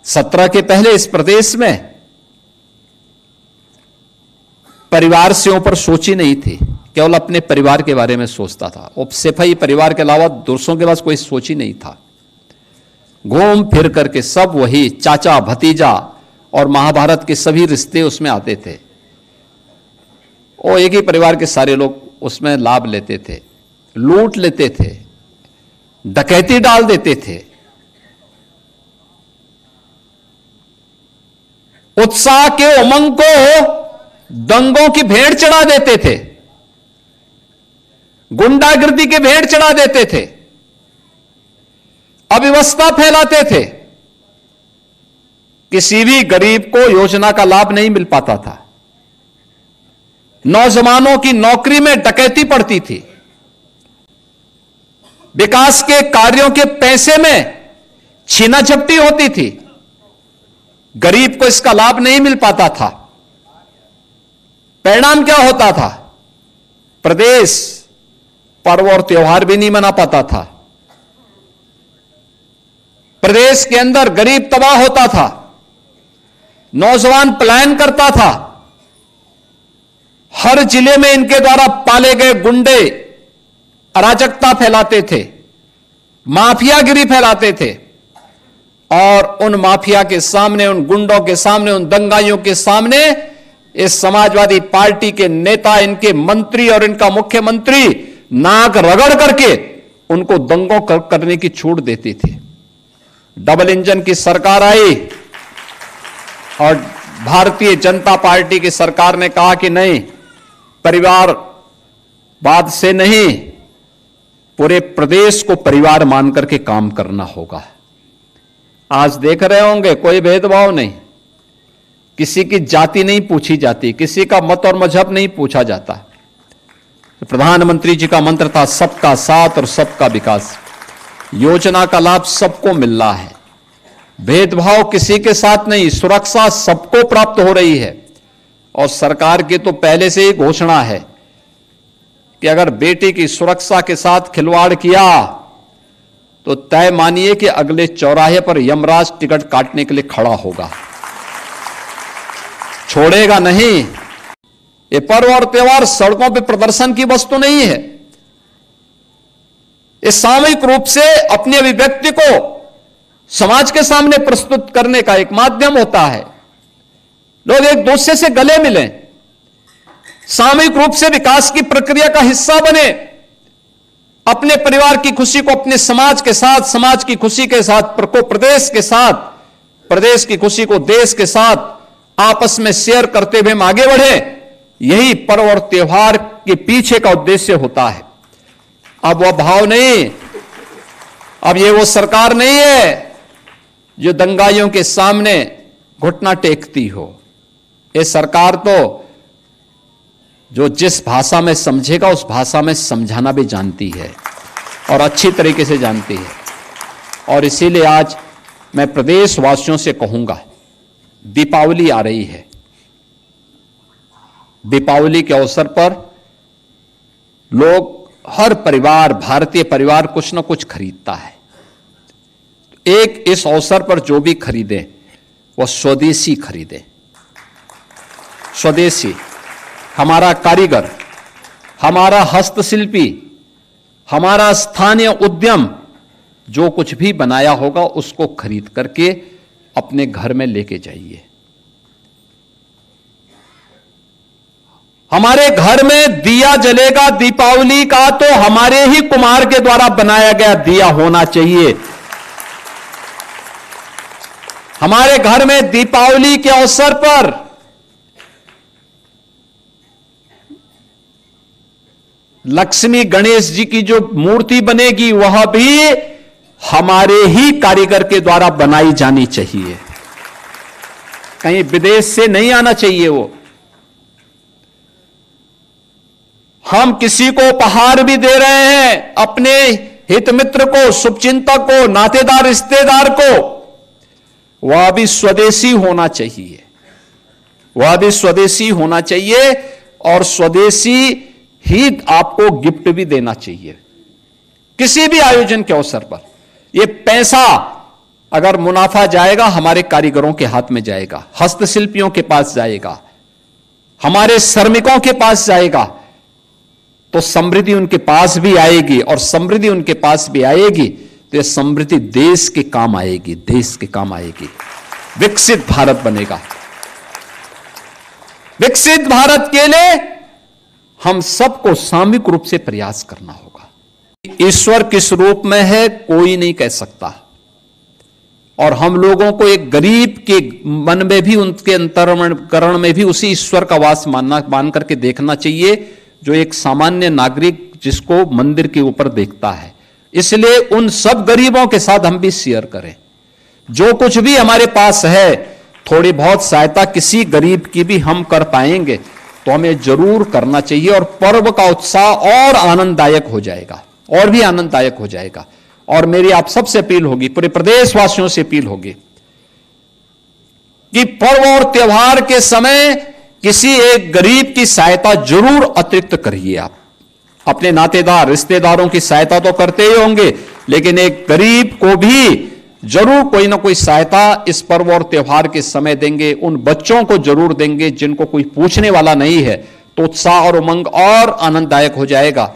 17 के पहले इस प्रदेश में परिवार से ऊपर सोची नहीं थी, केवल अपने परिवार के बारे में सोचता था। और सिपाही परिवार के अलावा दूसरों के पास कोई सोच ही नहीं था। घूम फिर करके सब वही चाचा भतीजा और महाभारत के सभी रिश्ते उसमें आते थे और एक ही परिवार के सारे लोग उसमें लाभ लेते थे, लूट लेते थे, डकैती डाल देते थे। उत्साह के उमंग को दंगों की भेंट चढ़ा देते थे, गुंडागर्दी की भेंट चढ़ा देते थे, अव्यवस्था फैलाते थे। किसी भी गरीब को योजना का लाभ नहीं मिल पाता था। नौजवानों की नौकरी में डकैती पड़ती थी। विकास के कार्यों के पैसे में छीना झपटी होती थी। गरीब को इसका लाभ नहीं मिल पाता था। परिणाम क्या होता था? प्रदेश पर्व और त्योहार भी नहीं मना पाता था। प्रदेश के अंदर गरीब तबाह होता था, नौजवान पलायन करता था। हर जिले में इनके द्वारा पाले गए गुंडे अराजकता फैलाते थे, माफियागिरी फैलाते थे और उन माफिया के सामने, उन गुंडों के सामने, उन दंगाइयों के सामने इस समाजवादी पार्टी के नेता, इनके मंत्री और इनका मुख्यमंत्री नाक रगड़ करके उनको दंगों करने की छूट देती थी। डबल इंजन की सरकार आई और भारतीय जनता पार्टी की सरकार ने कहा कि नहीं, परिवारवाद से नहीं, पूरे प्रदेश को परिवार मान करके काम करना होगा। आज देख रहे होंगे कोई भेदभाव नहीं, किसी की जाति नहीं पूछी जाती, किसी का मत और मजहब नहीं पूछा जाता। प्रधानमंत्री जी का मंत्र था सबका साथ और सबका विकास। योजना का लाभ सबको मिल रहा है, भेदभाव किसी के साथ नहीं, सुरक्षा सबको प्राप्त हो रही है। और सरकार की तो पहले से ही घोषणा है कि अगर बेटी की सुरक्षा के साथ खिलवाड़ किया तो तय मानिए कि अगले चौराहे पर यमराज टिकट काटने के लिए खड़ा होगा, छोड़ेगा नहीं। ये पर्व और त्योहार सड़कों पर प्रदर्शन की वस्तु नहीं है। इस सामूहिक रूप से अपने अभिव्यक्ति को समाज के सामने प्रस्तुत करने का एक माध्यम होता है। लोग एक दूसरे से गले मिलें, सामूहिक रूप से विकास की प्रक्रिया का हिस्सा बने, अपने परिवार की खुशी को अपने समाज के साथ, समाज की खुशी के साथ प्रदेश के साथ, प्रदेश की खुशी को देश के साथ आपस में शेयर करते हुए हम आगे बढ़े। यही पर्व और त्योहार के पीछे का उद्देश्य होता है। अब वह भाव नहीं, अब ये वो सरकार नहीं है जो दंगाइयों के सामने घुटना टेकती हो। ये सरकार तो जो जिस भाषा में समझेगा उस भाषा में समझाना भी जानती है और अच्छी तरीके से जानती है। और इसीलिए आज मैं प्रदेशवासियों से कहूंगा, दीपावली आ रही है। दीपावली के अवसर पर लोग, हर परिवार, भारतीय परिवार कुछ ना कुछ खरीदता है। एक इस अवसर पर जो भी खरीदे वह स्वदेशी खरीदे। स्वदेशी, हमारा कारीगर, हमारा हस्तशिल्पी, हमारा स्थानीय उद्यम जो कुछ भी बनाया होगा उसको खरीद करके अपने घर में लेके जाइए। हमारे घर में दिया जलेगा दीपावली का तो हमारे ही कुम्हार के द्वारा बनाया गया दिया होना चाहिए। हमारे घर में दीपावली के अवसर पर लक्ष्मी गणेश जी की जो मूर्ति बनेगी वह भी हमारे ही कारीगर के द्वारा बनाई जानी चाहिए, कहीं विदेश से नहीं आना चाहिए वो। हम किसी को उपहार भी दे रहे हैं, अपने हित मित्र को, शुभचिंतक को, नातेदार रिश्तेदार को, वह भी स्वदेशी होना चाहिए, वह भी स्वदेशी होना चाहिए और स्वदेशी ही आपको गिफ्ट भी देना चाहिए किसी भी आयोजन के अवसर पर। ये पैसा अगर मुनाफा जाएगा हमारे कारीगरों के हाथ में जाएगा, हस्तशिल्पियों के पास जाएगा, हमारे श्रमिकों के पास जाएगा, तो समृद्धि उनके पास भी आएगी। और समृद्धि उनके पास भी आएगी तो यह समृद्धि देश के काम आएगी, देश के काम आएगी। विकसित भारत बनेगा। विकसित भारत के लिए हम सबको सामूहिक रूप से प्रयास करना होगा। ईश्वर किस रूप में है कोई नहीं कह सकता, और हम लोगों को एक गरीब के मन में भी, उनके अंतःकरण में भी उसी ईश्वर का वास मान करके देखना चाहिए जो एक सामान्य नागरिक जिसको मंदिर के ऊपर देखता है। इसलिए उन सब गरीबों के साथ हम भी शेयर करें। जो कुछ भी हमारे पास है, थोड़ी बहुत सहायता किसी गरीब की भी हम कर पाएंगे तो हमें जरूर करना चाहिए, और पर्व का उत्साह और आनंददायक हो जाएगा, और भी आनंददायक हो जाएगा। और मेरी आप सबसे अपील होगी, पूरे प्रदेशवासियों से अपील होगी कि पर्व और त्योहार के समय किसी एक गरीब की सहायता जरूर अतिरिक्त करिए। आप अपने नातेदार रिश्तेदारों की सहायता तो करते ही होंगे, लेकिन एक गरीब को भी जरूर कोई ना कोई सहायता इस पर्व और त्योहार के समय देंगे। उन बच्चों को जरूर देंगे जिनको कोई पूछने वाला नहीं है, तो उत्साह और उमंग और आनंददायक हो जाएगा।